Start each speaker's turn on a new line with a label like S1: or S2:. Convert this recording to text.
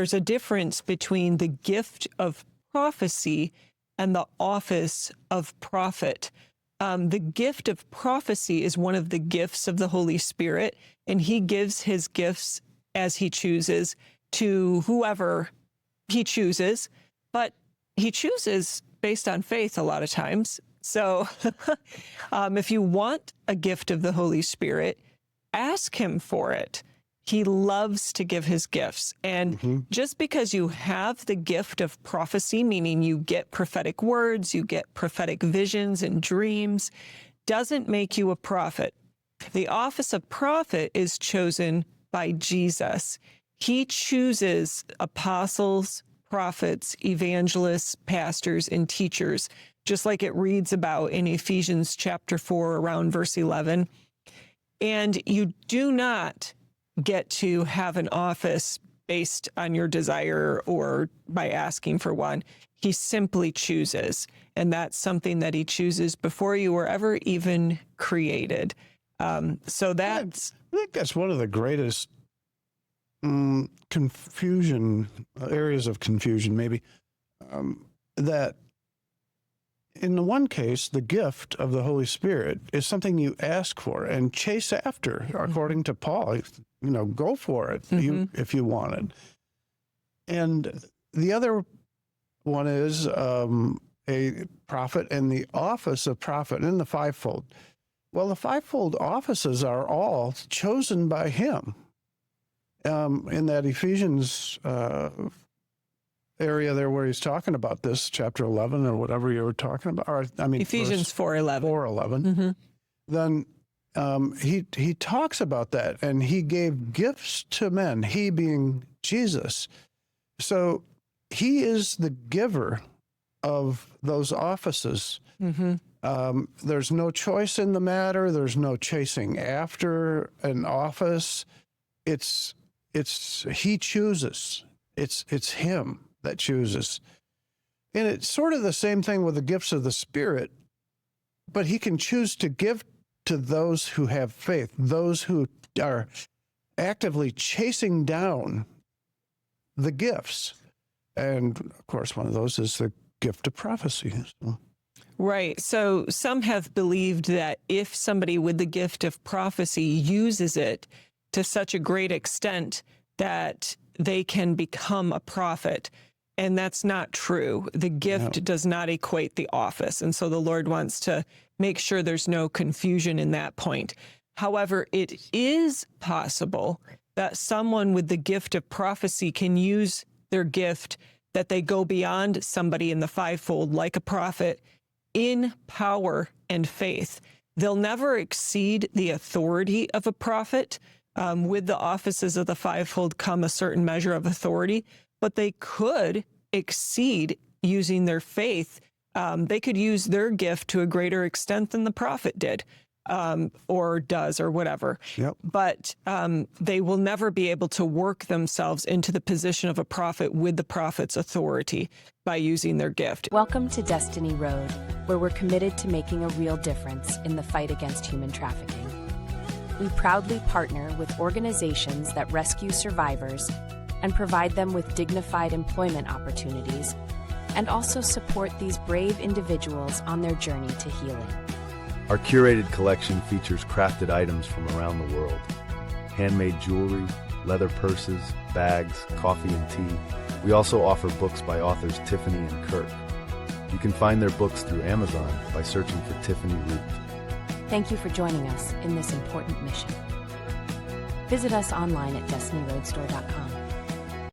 S1: there's a difference between the gift of prophecy and the office of prophet. The gift of prophecy is one of the gifts of the Holy Spirit, and he gives his gifts as he chooses to whoever he chooses, but he chooses based on faith a lot of times. So if you want a gift of the Holy Spirit, ask him for it. He loves to give his gifts. And just because you have the gift of prophecy, meaning you get prophetic words, you get prophetic visions and dreams, doesn't make you a prophet. The office of prophet is chosen by Jesus. He chooses apostles, prophets, evangelists, pastors, and teachers, just like it reads about in Ephesians chapter 4, around verse 11. And you do not get to have an office based on your desire or by asking for one. He simply chooses. And that's something that he chooses before you were ever even created. So that's...
S2: I think that's one of the greatest areas of confusion, maybe, that in the one case, the gift of the Holy Spirit is something you ask for and chase after, according to Paul. Go for it if you want it. And the other one is a prophet and the office of prophet in the fivefold. Well, the fivefold offices are all chosen by him. In that Ephesians area there where he's talking about this, chapter 11 or whatever you were talking about, or
S1: Ephesians 4:11.
S2: Then he talks about that, and he gave gifts to men, he being Jesus. So he is the giver of those offices. There's no choice in the matter. There's no chasing after an office. It's he chooses. It's him that chooses. And it's sort of the same thing with the gifts of the Spirit, but he can choose to give to those who have faith, those who are actively chasing down the gifts. And of course, one of those is the gift of prophecy.
S1: Right. So some have believed that if somebody with the gift of prophecy uses it to such a great extent that they can become a prophet. And that's not true. The gift does not equate the office. And so the Lord wants to make sure there's no confusion in that point. However, it is possible that someone with the gift of prophecy can use their gift, that they go beyond somebody in the fivefold, like a prophet, in power and faith. They'll never exceed the authority of a prophet. With the offices of the fivefold come a certain measure of authority, but they could exceed using their faith. They could use their gift to a greater extent than the prophet did, or does, or whatever. But they will never be able to work themselves into the position of a prophet with the prophet's authority by using their gift.
S3: Welcome to Destiny Road, where we're committed to making a real difference in the fight against human trafficking. We proudly partner with organizations that rescue survivors and provide them with dignified employment opportunities, and also support these brave individuals on their journey to healing.
S4: Our curated collection features crafted items from around the world, handmade jewelry, leather purses, bags, coffee and tea. We also offer books by authors Tiffany and Kirk. You can find their books through Amazon by searching for Tiffany Root.
S3: Thank you for joining us in this important mission. Visit us online at destinyroadstore.com.